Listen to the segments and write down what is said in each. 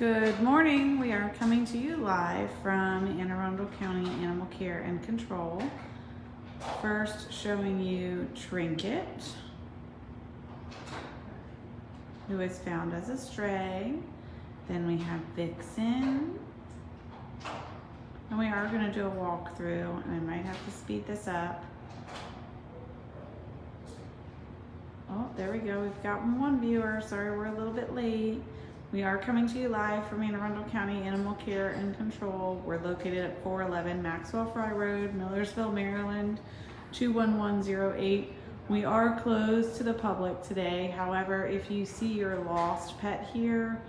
Good morning. We are coming to you live from Arundel County Animal Care and Control. First showing you Trinket, who was found as a stray. Then we have Vixen. And we are going to do a walkthrough, and I might have to speed this up. Oh, there we go. We've got one viewer. Sorry, we're a little bit late. We are coming to you live from Arundel County Animal Care and Control. We're located at 411 Maxwell Fry Road, Millersville, Maryland, 21108. We are closed to the public today. However, if you see your lost pet here,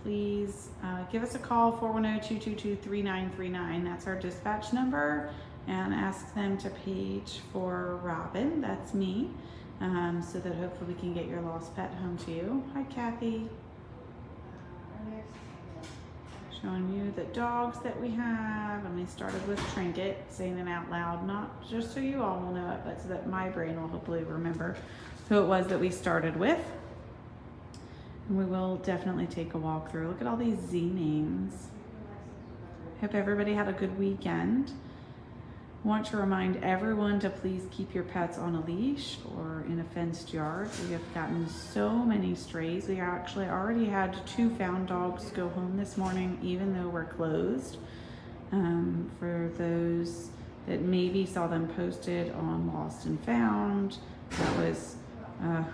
please give us a call, 410-222-3939. That's our dispatch number, and ask them to page for Robin, that's me, so that hopefully we can get your lost pet home to you. Hi, Kathy. Showing you the dogs that we have, and we started with Trinket, saying it out loud, not just so you all will know it, but so that my brain will hopefully remember who it was that we started with. And we will definitely take a walk through. Look at all these Z names. Hope everybody had a good weekend. I want to remind everyone to please keep your pets on a leash or in a fenced yard. We have gotten so many strays. We actually already had 2 found dogs go home this morning, even though we're closed. For those that maybe saw them posted on Lost and Found, that was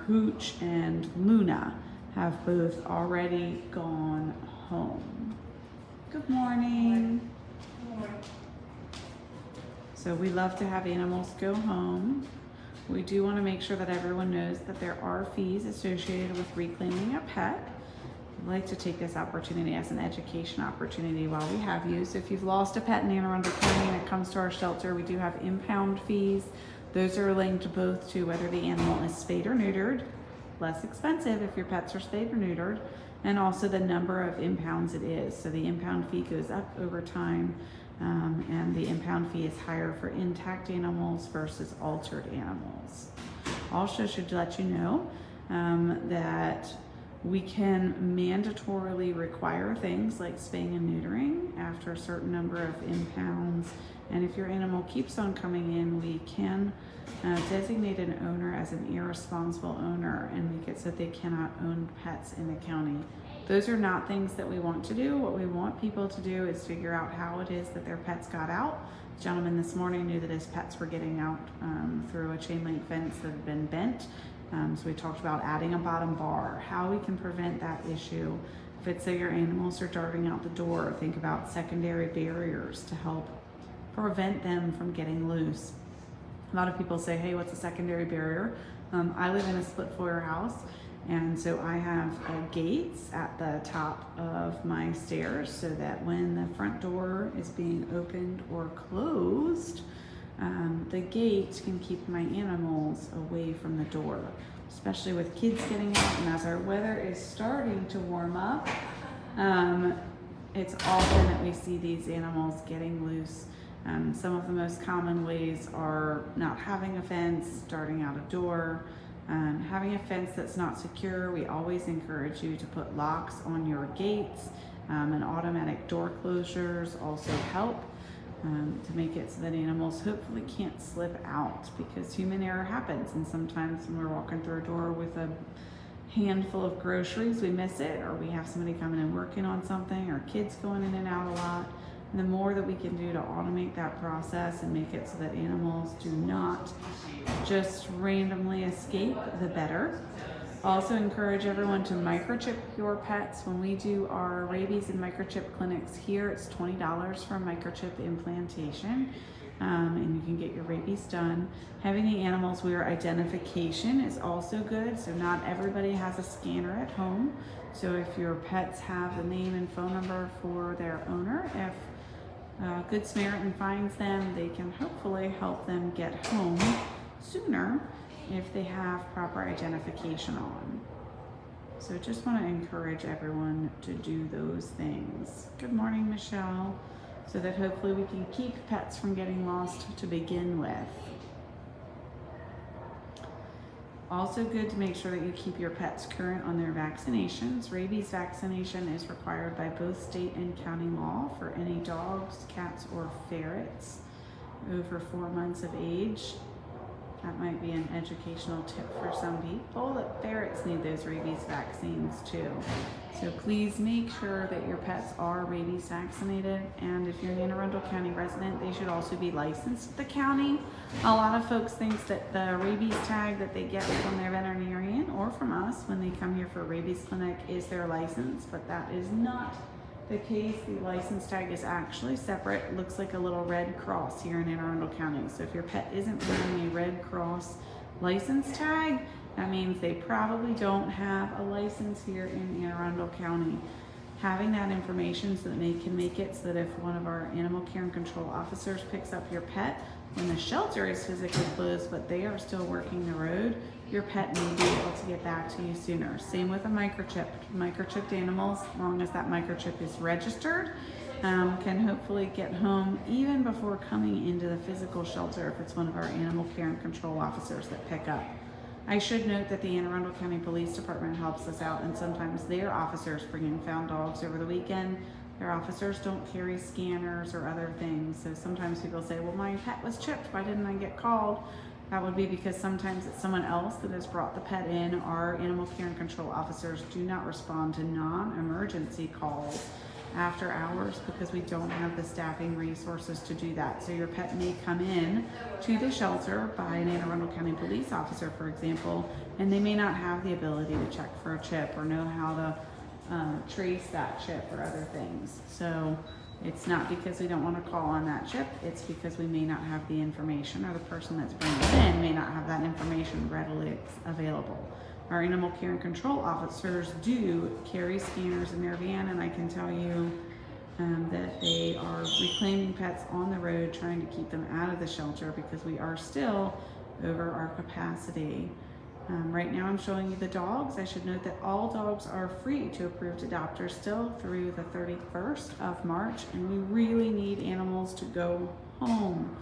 Hooch and Luna have both already gone home. Good morning. Good morning. So we love to have animals go home. We do want to make sure that everyone knows that there are fees associated with reclaiming a pet. I'd like to take this opportunity as an education opportunity while we have you. So if you've lost a pet in Arundel County and it comes to our shelter, we do have impound fees. Those are linked both to whether the animal is spayed or neutered, less expensive if your pets are spayed or neutered, and also the number of impounds it is. So the impound fee goes up over time. And the impound fee is higher for intact animals versus altered animals. Also should let you know that we can mandatorily require things like spaying and neutering after a certain number of impounds. And if your animal keeps on coming in, we can designate an owner as an irresponsible owner and make it so that they cannot own pets in the county. Those are not things that we want to do. What we want people to do is figure out how it is that their pets got out. The gentleman this morning knew that his pets were getting out through a chain link fence that had been bent. So we talked about adding a bottom bar, how we can prevent that issue. If it's that your animals are darting out the door, think about secondary barriers to help prevent them from getting loose. A lot of people say, hey, what's a secondary barrier? I live in a split floor house, and so I have gates at the top of my stairs so that when the front door is being opened or closed, the gate can keep my animals away from the door, especially with kids getting out. And as our weather is starting to warm up, it's often that we see these animals getting loose. Some of the most common ways are not having a fence, darting out a door, having a fence that's not secure. We always encourage you to put locks on your gates, and automatic door closures also help to make it so that animals hopefully can't slip out, because human error happens, and sometimes when we're walking through a door with a handful of groceries, we miss it, or we have somebody coming and working on something, or kids going in and out a lot. And the more that we can do to automate that process and make it so that animals do not just randomly escape, the better. Also encourage everyone to microchip your pets. When we do our rabies and microchip clinics here, it's $20 for a microchip implantation, and you can get your rabies done. Having the animals wear identification is also good. So not everybody has a scanner at home. So if your pets have the name and phone number for their owner, if Good Samaritan finds them, they can hopefully help them get home sooner if they have proper identification on. So just want to encourage everyone to do those things. Good morning, Michelle. So that hopefully we can keep pets from getting lost to begin with. Also good to make sure that you keep your pets current on their vaccinations. Rabies vaccination is required by both state and county law for any dogs, cats, or ferrets over 4 months of age. That might be an educational tip for some people, that ferrets need those rabies vaccines too. So please make sure that your pets are rabies vaccinated, and if you're an Anne Arundel County resident, they should also be licensed at the county. A lot of folks think that the rabies tag that they get from their veterinarian or from us when they come here for a rabies clinic is their license, but that is not the case. The license tag is actually separate. It looks like a little red cross here in Anne Arundel County. So if your pet isn't wearing a red cross license tag, that means they probably don't have a license here in Anne Arundel County. Having that information so that they can make it so that if one of our animal care and control officers picks up your pet when the shelter is physically closed but they are still working the road, your pet may be able to get back to you sooner. Same with a microchip. Microchipped animals, as long as that microchip is registered, can hopefully get home even before coming into the physical shelter if it's one of our animal care and control officers that pick up. I should note that the Anne Arundel County Police Department helps us out, and sometimes their officers bring in found dogs over the weekend. Their officers don't carry scanners or other things, so sometimes people say, well, my pet was chipped, why didn't I get called? That would be because sometimes it's someone else that has brought the pet in. Our animal care and control officers do not respond to non-emergency calls after hours because we don't have the staffing resources to do that. So your pet may come in to the shelter by an Anne Arundel County police officer, for example, and they may not have the ability to check for a chip or know how to trace that chip or other things. So it's not because we don't want to call on that chip, it's because we may not have the information, or the person that's bringing it in may not have that information readily available. Our animal care and control officers do carry scanners in their van, and I can tell you that they are reclaiming pets on the road, trying to keep them out of the shelter because we are still over our capacity. Right now I'm showing you the dogs. I should note that all dogs are free to approved adopters still through the 31st of March, and we really need animals to go home.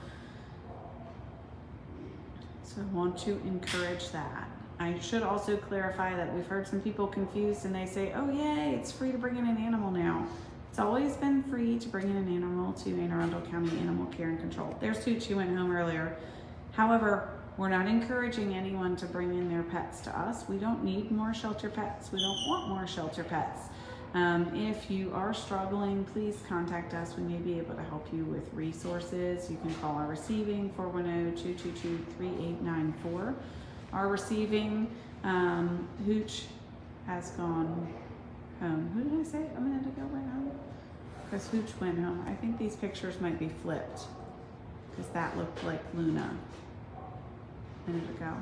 So I want to encourage that. I should also clarify that we've heard some people confused and they say, oh yay, it's free to bring in an animal now. It's always been free to bring in an animal to Anne Arundel County Animal Care and Control. There's Hoot, she went home earlier. However, we're not encouraging anyone to bring in their pets to us. We don't need more shelter pets. We don't want more shelter pets. If you are struggling, please contact us. We may be able to help you with resources. You can call our receiving 410-222-3894. Our receiving, Hooch has gone home. Who did I say a minute ago went home? Because Hooch went home. I think these pictures might be flipped because that looked like Luna a minute ago.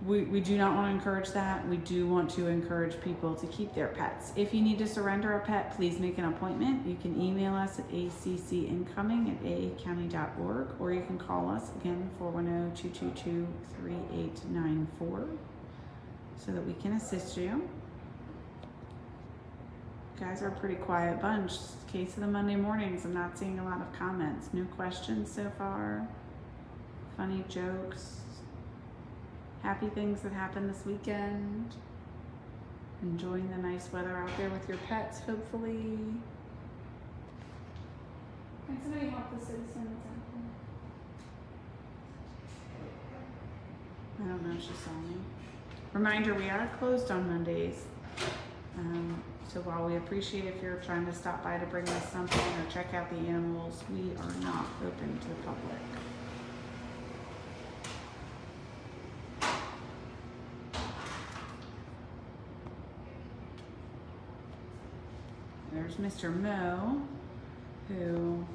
We do not want to encourage that. We do want to encourage people to keep their pets. If you need to surrender a pet, please make an appointment. You can email us at accincoming@aacounty.org, or you can call us again 410-222-3894 so that we can assist you. You guys are a pretty quiet bunch. Case of the Monday mornings, I'm not seeing a lot of comments. No questions so far. Funny jokes. Happy things that happened this weekend. Enjoying the nice weather out there with your pets, hopefully. Can somebody help the citizens out there? I don't know if she saw me. Reminder, we are closed on Mondays. So while we appreciate if you're trying to stop by to bring us something or check out the animals, we are not open to the public. There's Mr. Mo, who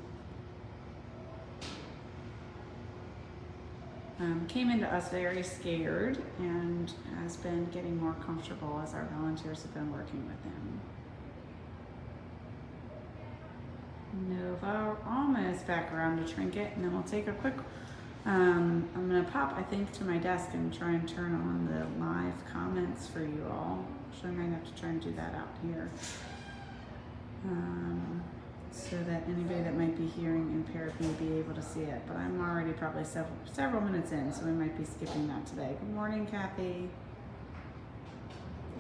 came into us very scared and has been getting more comfortable as our volunteers have been working with him. Nova, almost back around to Trinket, and then we'll take a quick, I'm gonna pop, I think, to my desk and try and turn on the live comments for you all. So I might have to try and do that out here. so that anybody that might be hearing impaired may be able to see it. But I'm already probably several minutes in, so we might be skipping that today. Good morning, Kathy.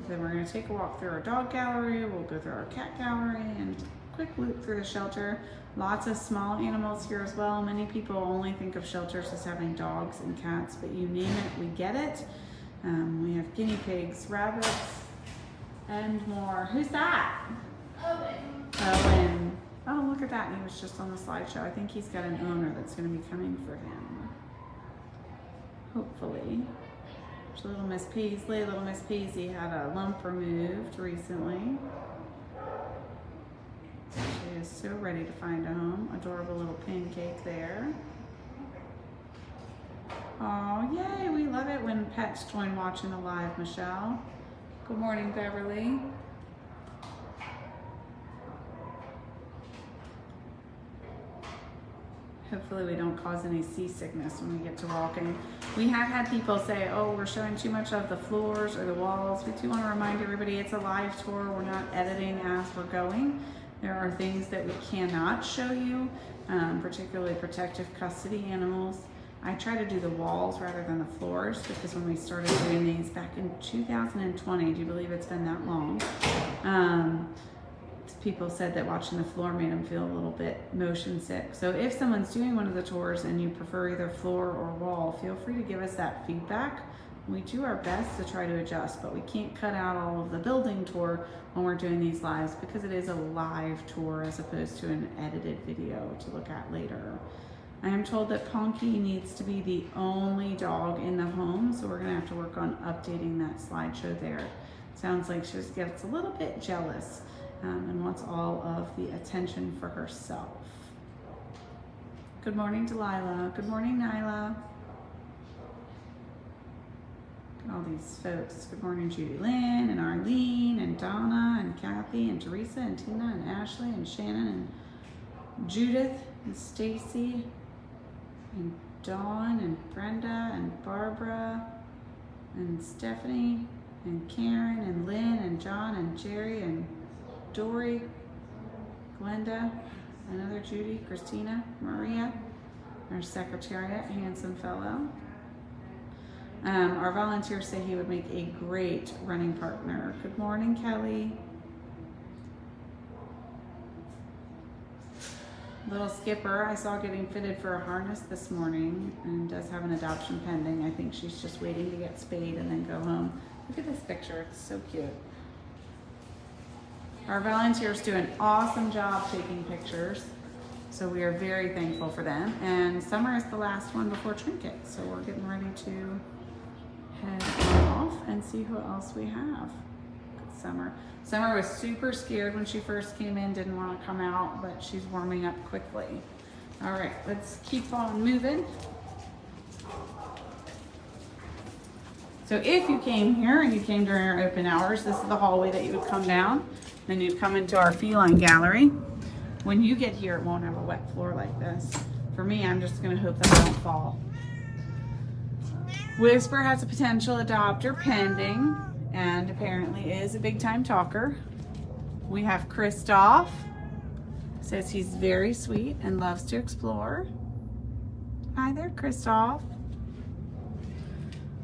Then we're going to take a walk through our dog gallery. We'll go through our cat gallery and quick loop through the shelter. Lots of small animals here as well. Many people only think of shelters as having dogs and cats, but you name it, we get it. We have guinea pigs, rabbits, and more. Who's that? Owen. Owen. Oh, look at that. He was just on the slideshow. I think he's got an owner that's going to be coming for him. Hopefully. There's little Miss Paisley. Little Miss Paisley had a lump removed recently. She is so ready to find a home. Adorable little pancake there. Oh, yay. We love it when pets join watching the live, Michelle. Good morning, Beverly. Hopefully we don't cause any seasickness when we get to walking. We have had people say, oh, we're showing too much of the floors or the walls. We do want to remind everybody it's a live tour. We're not editing as we're going. There are things that we cannot show you, particularly protective custody animals. I try to do the walls rather than the floors because when we started doing these back in 2020, do you believe it's been that long? People said that watching the floor made them feel a little bit motion sick. So if someone's doing one of the tours and you prefer either floor or wall, feel free to give us that feedback. We do our best to try to adjust, but we can't cut out all of the building tour when we're doing these lives because it is a live tour as opposed to an edited video to look at later. I am told that Ponky needs to be the only dog in the home, so we're gonna have to work on updating that slideshow there. Sounds like she just gets a little bit jealous and wants all of the attention for herself. Good morning, Delilah. Good morning, Nyla. All these folks. Good morning, Judy Lynn and Arlene and Donna and Kathy and Teresa and Tina and Ashley and Shannon and Judith and Stacy and Dawn and Brenda and Barbara and Stephanie and Karen and Lynn and John and Jerry and Dory, Glenda, another Judy, Christina, Maria, our secretariat, handsome fellow. Our volunteers say he would make a great running partner. Good morning, Kelly. Little Skipper, I saw getting fitted for a harness this morning and does have an adoption pending. I think she's just waiting to get spayed and then go home. Look at this picture, it's so cute. Our volunteers do an awesome job taking pictures, so we are very thankful for them. And summer is the last one before Trinket, so we're getting ready to head off and see who else we have. Summer. Summer was super scared when she first came in, didn't want to come out, but she's warming up quickly. All right, let's keep on moving. So if you came here and you came during our open hours, this is the hallway that you would come down. Then you'd come into our feline gallery. When you get here, it won't have a wet floor like this. For me, I'm just gonna hope that I don't fall. Whisper has a potential adopter pending and apparently is a big time talker. We have Christoph, says he's very sweet and loves to explore. Hi there, Christoph.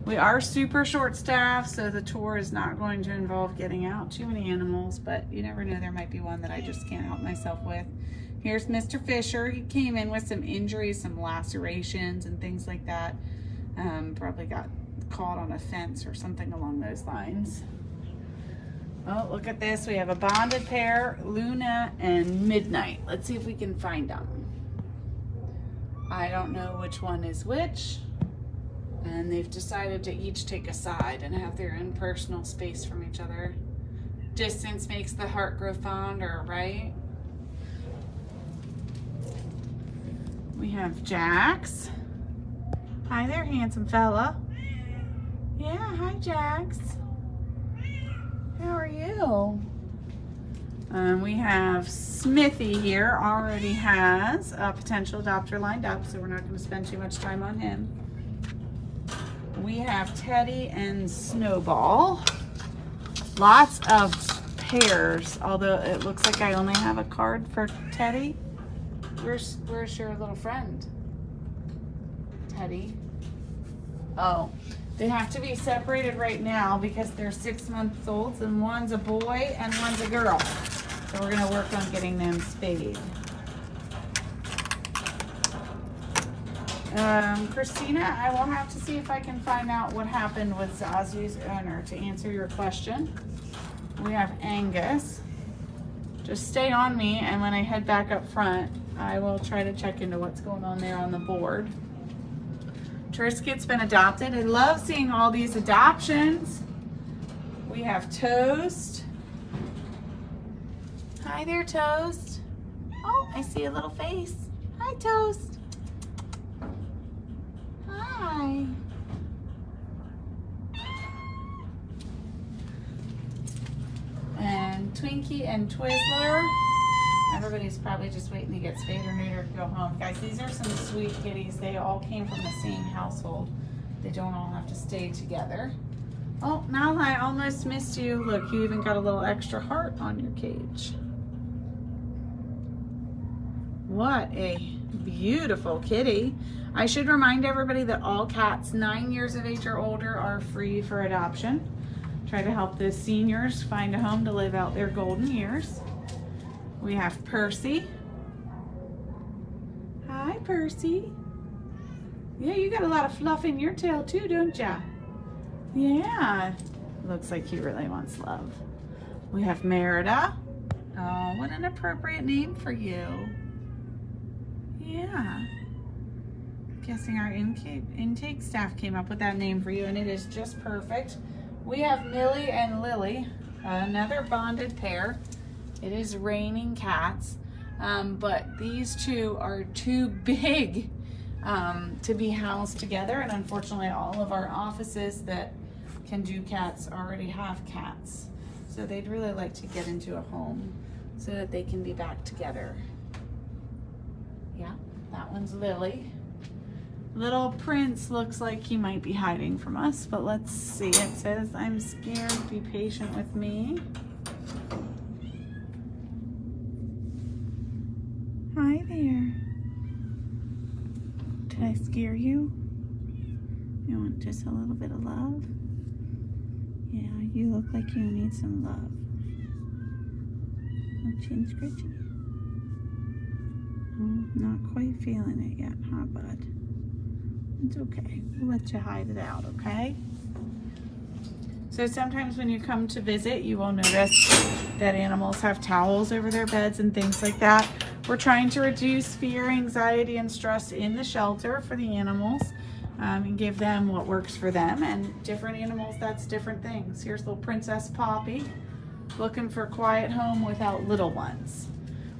We are super short staffed, so the tour is not going to involve getting out too many animals, but you never know, there might be one that I just can't help myself with. Here's Mr. Fisher. He came in with some injuries, some lacerations and things like that. Probably got caught on a fence or something along those lines. Oh, look at this. We have a bonded pair, Luna and Midnight. Let's see if we can find them. I don't know which one is which. And they've decided to each take a side and have their own personal space from each other. Distance makes the heart grow fonder, right? We have Jax. Hi there, handsome fella. Yeah, hi, Jax. How are you? We have Smithy here, already has a potential adopter lined up, so we're not going to spend too much time on him. We have Teddy and Snowball. Lots of pairs, although it looks like I only have a card for Teddy. Where's your little friend? Teddy. Oh, they have to be separated right now because they're 6 months old, and one's a boy and one's a girl. So we're gonna work on getting them spayed. Christina, I will have to see if I can find out what happened with Zazu's owner to answer your question. We have Angus. Just stay on me, and when I head back up front, I will try to check into what's going on there on the board. Triscuit's been adopted. I love seeing all these adoptions. We have Toast. Hi there, Toast. Oh, I see a little face. Hi, Toast. Hi. And Twinkie and Twizzler. Everybody's probably just waiting to get spayed or neutered to go home. Guys, these are some sweet kitties. They all came from the same household. They don't all have to stay together. Oh, now I almost missed you. Look, you even got a little extra heart on your cage. What a beautiful kitty. I should remind everybody that all cats 9 years of age or older are free for adoption. Try to help the seniors find a home to live out their golden years. We have Percy. Hi, Percy. Yeah, you got a lot of fluff in your tail too, don't ya? Yeah. Looks like he really wants love. We have Merida. Oh, what an appropriate name for you. Yeah. Guessing our intake staff came up with that name for you, and it is just perfect. We have Millie and Lily, another bonded pair. It is raining cats, but these two are too big to be housed together, and unfortunately all of our offices that can do cats already have cats. So they'd really like to get into a home so that they can be back together. Yeah, that one's Lily. Little Prince looks like he might be hiding from us, but let's see. It says, I'm scared, be patient with me. Hi there. Did I scare you? You want just a little bit of love? Yeah, you look like you need some love. Oh, chin scratching. Oh, not quite feeling it yet, huh, bud? It's okay. We'll let you hide it out, okay? So sometimes when you come to visit, you will notice that animals have towels over their beds and things like that. We're trying to reduce fear, anxiety, and stress in the shelter for the animals and give them what works for them. And different animals, that's different things. Here's little Princess Poppy, looking for a quiet home without little ones.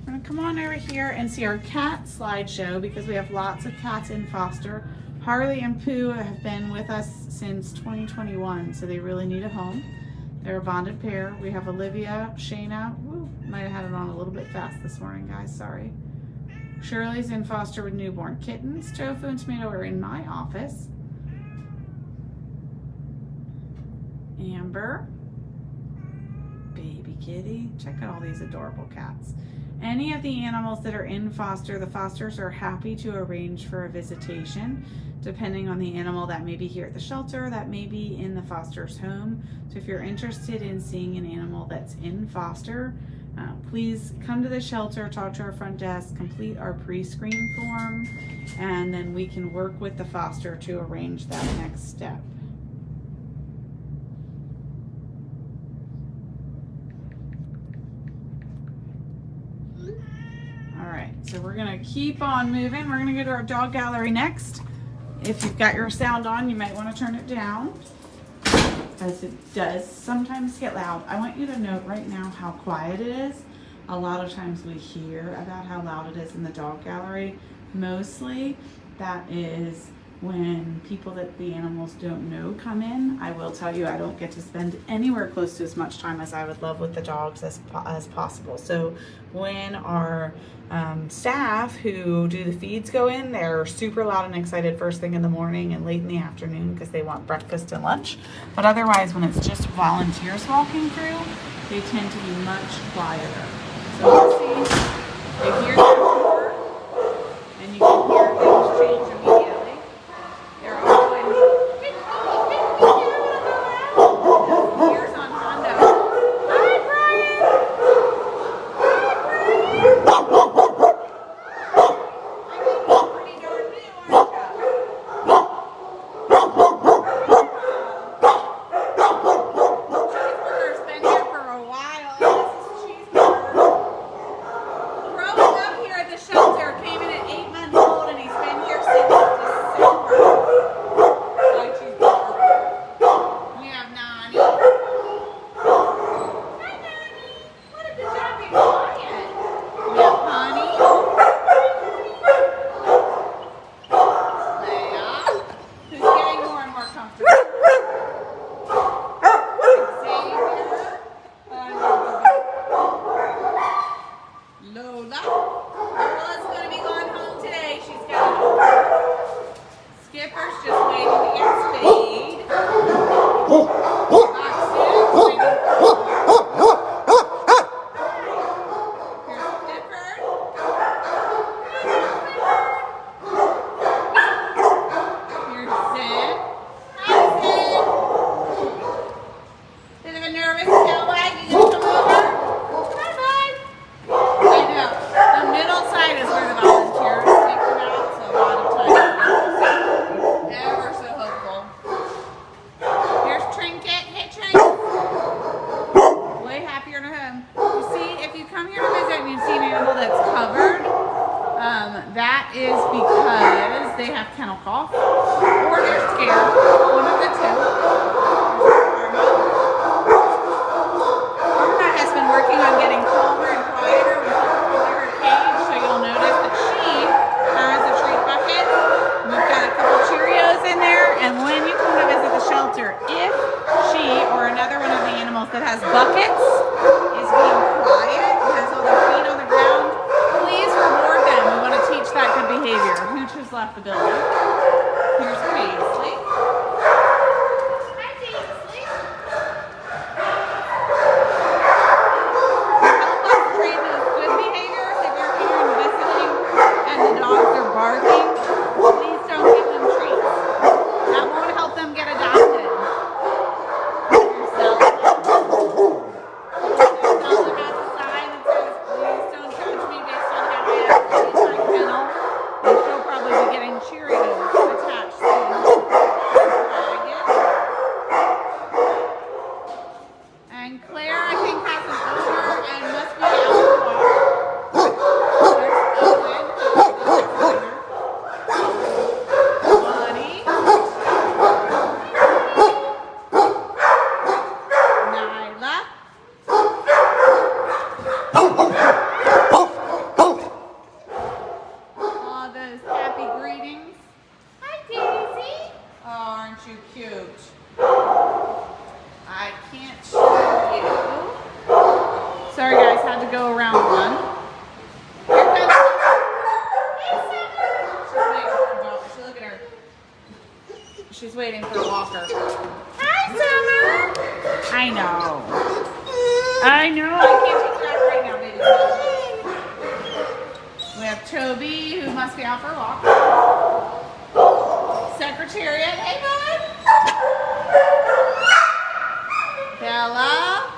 We're gonna come on over here and see our cat slideshow because we have lots of cats in foster. Harley and Pooh have been with us since 2021, so they really need a home. They're a bonded pair. We have Olivia, Shayna. Woo, might have had it on a little bit fast this morning, guys, sorry. Shirley's in foster with newborn kittens. Tofu and Tomato are in my office. Amber, baby kitty. Check out all these adorable cats. Any of the animals that are in foster, the fosters are happy to arrange for a visitation, depending on the animal that may be here at the shelter, that may be in the foster's home. So if you're interested in seeing an animal that's in foster, please come to the shelter, talk to our front desk, complete our pre-screen form, and then we can work with the foster to arrange that next step. All right, so we're gonna keep on moving. We're gonna go to our dog gallery next. If you've got your sound on, you might wanna turn it down, because it does sometimes get loud. I want you to note right now how quiet it is. A lot of times we hear about how loud it is in the dog gallery. Mostly that is when people that the animals don't know come in. I will tell you, I don't get to spend anywhere close to as much time as I would love with the dogs as possible. So when our staff who do the feeds go in, they're super loud and excited first thing in the morning and late in the afternoon because they want breakfast and lunch. But otherwise, when it's just volunteers walking through, they tend to be much quieter. So let's see, they hear that roar, and you can hear things change immediately. They're all going, here's on Hondo. Hi, Brian! Hi, Brian! I think you're pretty darn new, aren't you? Cheeseburger's been here for a while. This is Cheeseburger. Growing up here at the shelter, came in at 8 months old, and he's been here since December. Hi, Cheeseburger. We have Nani. Hi, Nani. What a good job being quiet. We have Honey. Leia, who's getting more and more comfortable. Lola. Lola's going to be going home today. She's got an over. Skipper's just waiting to get spayed. Oxygen's waiting for Here's Clifford. Here's Zen. Hi, Zen. Bit of a nervous tail wag. You going to come over? Hi, bud. I know. The middle side is where the volunteers take them out, so a lot of times they're ever so hopeful. Here's Trinket. Hey, Trinket. Way happier to him. You see, if you come here to visit and you see an animal that's covered, that is because they have kennel cough or they're scared. One of the two. Arma has been working on getting calmer and quieter with her cage, so you'll notice that she has a treat bucket. We've got a couple Cheerios in there, and when you come to visit the shelter, if she or another one of the animals that has buckets is being quiet, has all their feet on the ground, please reward them. We want to teach that good behavior. Who just left the building? Here's Paisley. Hi, Paisley. Help us train those good behaviors. If you're here and visiting and the dogs are barking, please don't give them treats. That won't help them get adopted. Here's Zelda. Zelda has a sign that says, please don't judge me based on how I act in my kennel. And she'll probably be getting Cheerios attached soon. And Claire, I think, has an odor and must be out for a walk. There's Owen, Bonnie, Nyla, all those happy greetings. Hi, Daisy. Oh, aren't you cute? I can't show you. Sorry, guys, had to go around one. Here comes. Hey, Summer. She's waiting for a dog. Look at her. She's waiting for a walker. Hi, Summer. I know. I know. I can't take her out right now, baby. We have Toby, who must be out for a walk. Secretariat. Hey, bud. Bella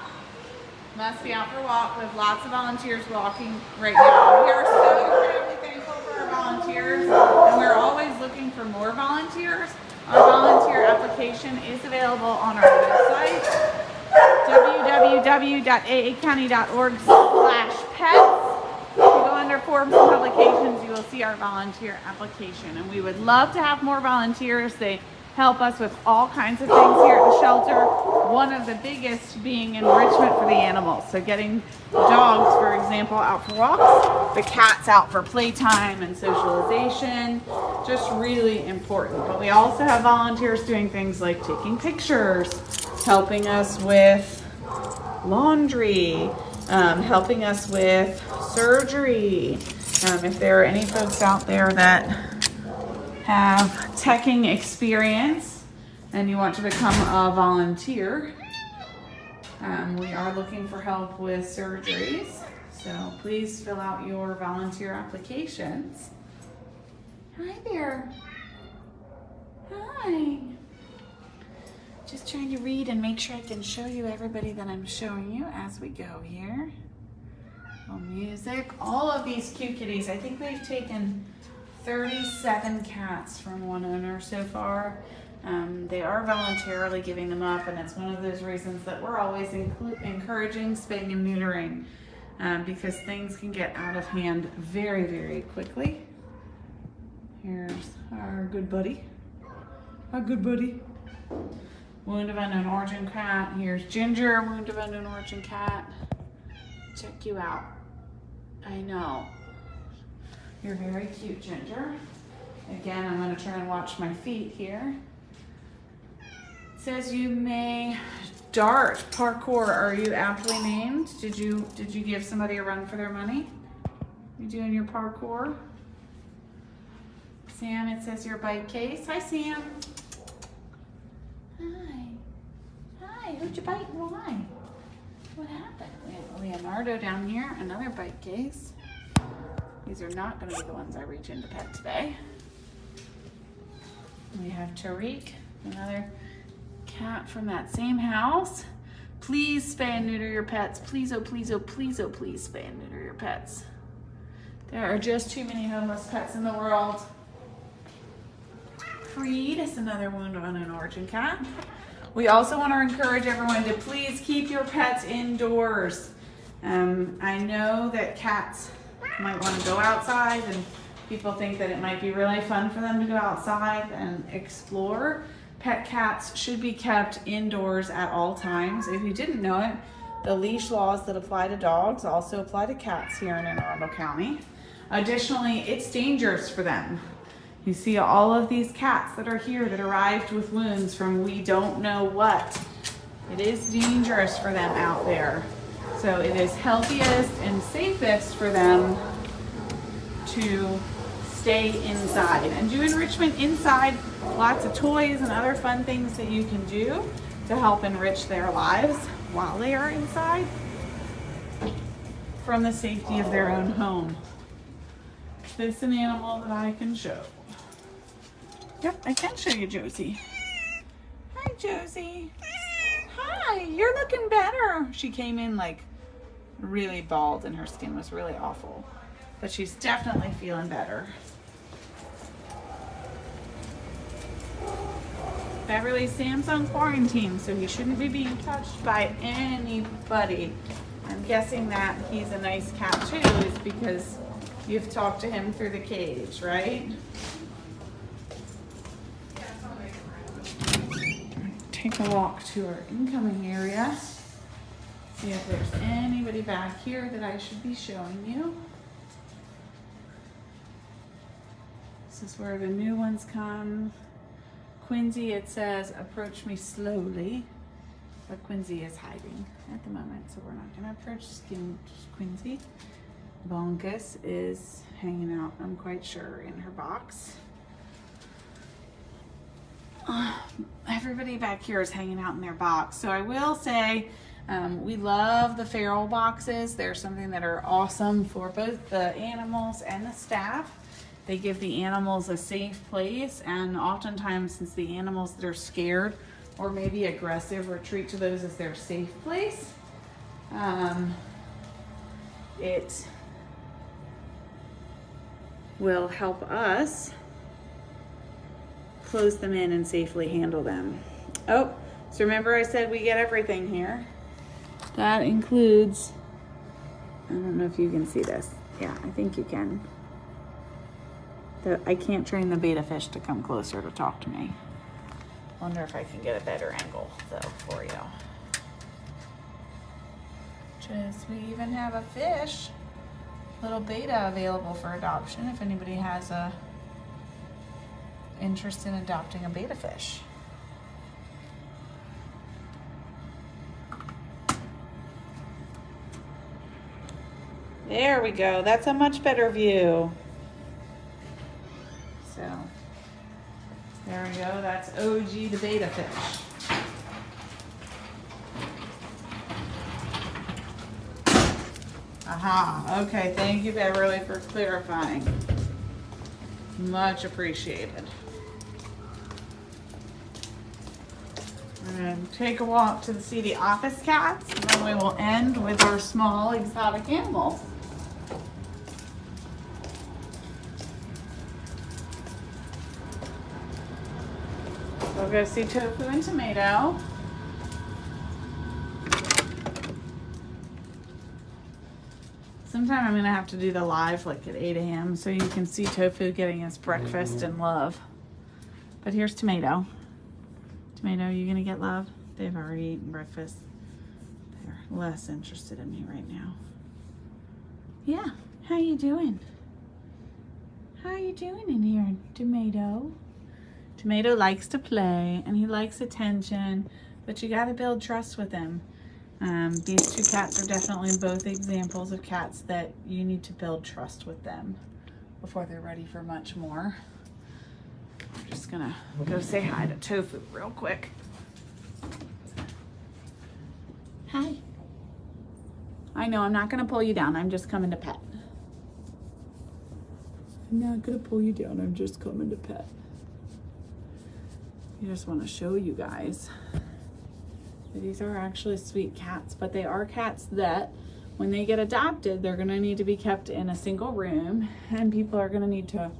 must be out for a walk. We have lots of volunteers walking right now. We are so incredibly thankful for our volunteers, and we're always looking for more volunteers. Our volunteer application is available on our website, www.aacounty.org/pets. If you go under forms and publications, you will see our volunteer application, and we would love to have more volunteers. They help us with all kinds of things here at the shelter, one of the biggest being enrichment for the animals. So getting dogs, for example, out for walks, the cats out for playtime and socialization, just really important. But we also have volunteers doing things like taking pictures, helping us with laundry, helping us with surgery. If there are any folks out there that have teching experience and you want to become a volunteer, We are looking for help with surgeries, so please fill out your volunteer applications. Hi there. Hi. Just trying to read and make sure I can show you everybody that I'm showing you as we go here. Music. All of these cute kitties. I think we've taken 37 cats from one owner so far. They are voluntarily giving them up, and it's one of those reasons that we're always encouraging spaying and neutering, because things can get out of hand very, very quickly. Here's our good buddy. Our good buddy. Wound of unknown origin cat. Here's Ginger, wound of unknown origin cat. Check you out. I know. You're very cute, Ginger. Again, I'm going to try and watch my feet here. It says you may dart parkour. Are you aptly named? Did you give somebody a run for their money? You doing your parkour? Sam, it says your bike case. Hi, Sam. Hi. Hi. Who'd you bite and why? What happened? We have Leonardo down here, another bite case. These are not going to be the ones I reach in to pet today. We have Tariq, another cat from that same house. Please spay and neuter your pets. Please, oh please, oh please, oh please spay and neuter your pets. There are just too many homeless pets in the world. Creed is another wound of unknown origin cat. We also want to encourage everyone to please keep your pets indoors. I know that cats might want to go outside, and people think that it might be really fun for them to go outside and explore. Pet cats should be kept indoors at all times. If you didn't know it, the leash laws that apply to dogs also apply to cats here in Arundel County. Additionally, it's dangerous for them. You see all of these cats that are here that arrived with wounds from we don't know what. It is dangerous for them out there. So it is healthiest and safest for them to stay inside and do enrichment inside. Lots of toys and other fun things that you can do to help enrich their lives while they are inside from the safety of their own home. Is this an animal that I can show? Yep, I can show you Josie. Hi, Josie. Hi, you're looking better. She came in like really bald and her skin was really awful, but she's definitely feeling better. Beverly, Sam's on quarantine, so he shouldn't be being touched by anybody. I'm guessing that he's a nice cat too, is because you've talked to him through the cage, right? Take a walk to our incoming area. See if there's anybody back here that I should be showing you. This is where the new ones come. Quincy, it says, approach me slowly. But Quincy is hiding at the moment, so we're not gonna approach Quincy. Bonkus is hanging out, I'm quite sure, in her box. Everybody back here is hanging out in their box. So I will say, we love the feral boxes. They're something that are awesome for both the animals and the staff. They give the animals a safe place, and oftentimes, since the animals that are scared or maybe aggressive retreat to those as their safe place, it will help us close them in and safely handle them. Oh, so remember I said we get everything here. That includes, I don't know if you can see this. Yeah, I think you can. I can't train the betta fish to come closer to talk to me. Wonder if I can get a better angle though for you. We even have a fish, little betta, available for adoption if anybody has a interest in adopting a betta fish. There we go. That's a much better view. So there we go. That's OG the betta fish. Aha, okay, thank you, Beverly, for clarifying. Much appreciated. We're gonna take a walk to see the office cats, and then we will end with our small exotic animals. We'll go see Tofu and Tomato. Sometime I'm gonna have to do the live like at 8 a.m. so you can see Tofu getting his breakfast and love. But here's Tomato. Tomato, you gonna get love? They've already eaten breakfast. They're less interested in me right now. Yeah, how you doing? How you doing in here, Tomato? Tomato likes to play and he likes attention, but you gotta build trust with him. These two cats are definitely both examples of cats that you need to build trust with them before they're ready for much more. I'm just gonna go say hi to Tofu real quick. Hi. I know, I'm not gonna pull you down, I'm just coming to pet. I'm not gonna pull you down, I'm just coming to pet. I just want to show you guys. These are actually sweet cats, but they are cats that when they get adopted, they're going to need to be kept in a single room, and people are going to need to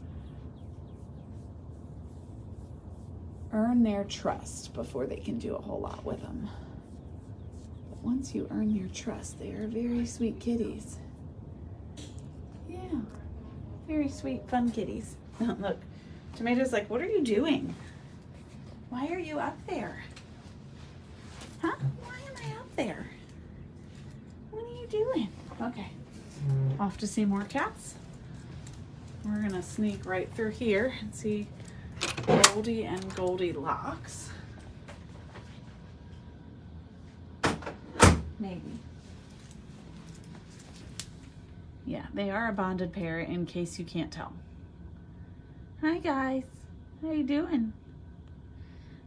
earn their trust before they can do a whole lot with them. But once you earn their trust, they are very sweet kitties. Yeah, very sweet, fun kitties. Look, Tomato's like, what are you doing? Why are you up there? Huh? Why am I up there? What are you doing? Okay, off to see more cats. We're gonna sneak right through here and see Goldie and Goldilocks. Maybe. Yeah, they are a bonded pair in case you can't tell. Hi guys, how you doing?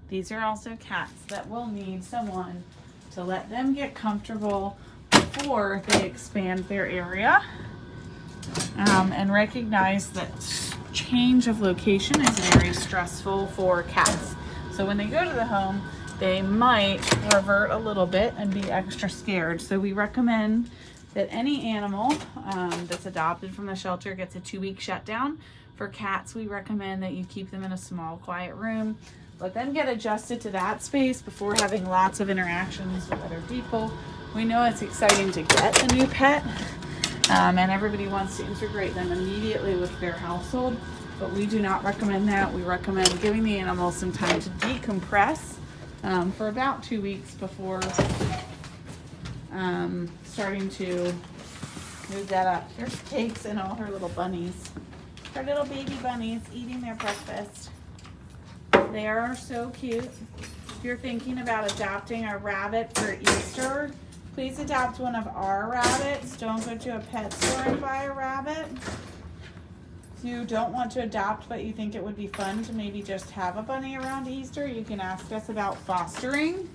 These are also cats that will need someone to let them get comfortable before they expand their area, and recognize that change of location is very stressful for cats. So when they go to the home, they might revert a little bit and be extra scared. So we recommend that any animal that's adopted from the shelter gets a 2-week shutdown. For cats, we recommend that you keep them in a small, quiet room. Let them get adjusted to that space before having lots of interactions with other people. We know it's exciting to get a new pet, and everybody wants to integrate them immediately with their household, but we do not recommend that. We recommend giving the animals some time to decompress for about 2 weeks before starting to move that up. Here's Cakes and all her little bunnies. Her little baby bunnies eating their breakfast. They are so cute. If you're thinking about adopting a rabbit for Easter, please adopt one of our rabbits. Don't go to a pet store and buy a rabbit. If you don't want to adopt, but you think it would be fun to maybe just have a bunny around Easter, you can ask us about fostering.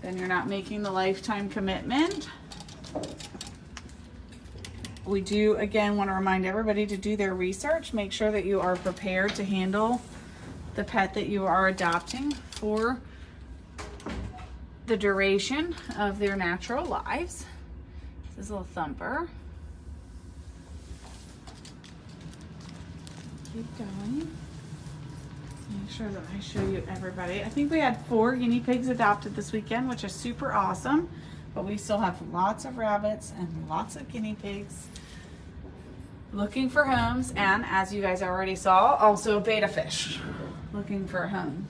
Then you're not making the lifetime commitment. We do, again, want to remind everybody to do their research. Make sure that you are prepared to handle the pet that you are adopting for the duration of their natural lives. This is a little Thumper. Keep going. Make sure that I show you everybody. I think we had 4 guinea pigs adopted this weekend, which is super awesome, but we still have lots of rabbits and lots of guinea pigs looking for homes, and as you guys already saw, also betta fish looking for a home.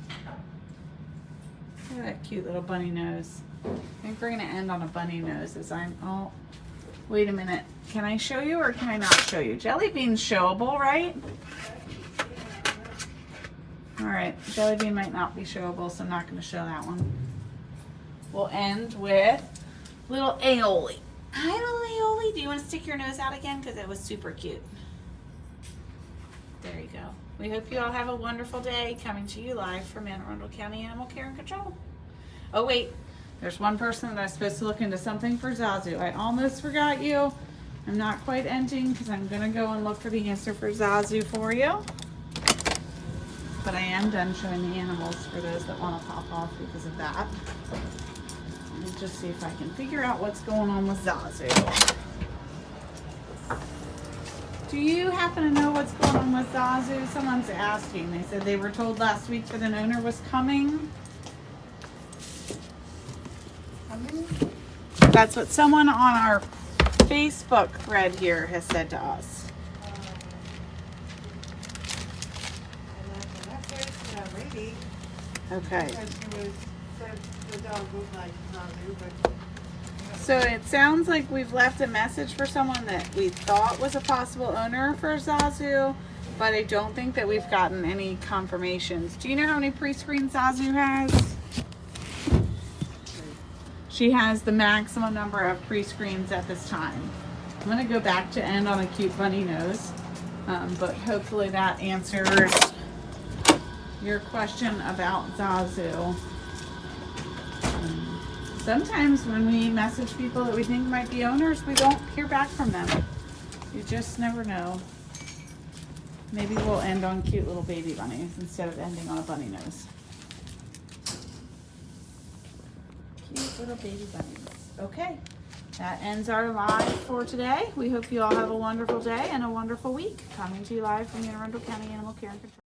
Look at that cute little bunny nose. I think we're gonna end on a bunny nose as I'm, oh, wait a minute. Can I show you or can I not show you? Jelly Bean's showable, right? All right, Jelly Bean might not be showable, so I'm not gonna show that one. We'll end with little Aioli. Hi, little Aioli. Do you want to stick your nose out again? Because it was super cute. There you go. We hope you all have a wonderful day, coming to you live from Anne Arundel County Animal Care and Control. Oh wait, there's one person that I was supposed to look into something for Zazu. I almost forgot you. I'm not quite ending because I'm gonna go and look for the answer for Zazu for you. But I am done showing the animals for those that want to pop off because of that. Let me just see if I can figure out what's going on with Zazu. Do you happen to know what's going on with Zazu? Someone's asking. They said they were told last week that an owner was coming. That's what someone on our Facebook thread here has said to us. Okay. So it sounds like we've left a message for someone that we thought was a possible owner for Zazu, but I don't think that we've gotten any confirmations. Do you know how many pre-screens Zazu has? She has the maximum number of pre-screens at this time. I'm going to go back to end on a cute bunny nose, but hopefully that answers your question about Zazu. Sometimes when we message people that we think might be owners, we don't hear back from them. You just never know. Maybe we'll end on cute little baby bunnies instead of ending on a bunny nose. Cute little baby bunnies. Okay, that ends our live for today. We hope you all have a wonderful day and a wonderful week. Coming to you live from the Arundel County Animal Care and Control.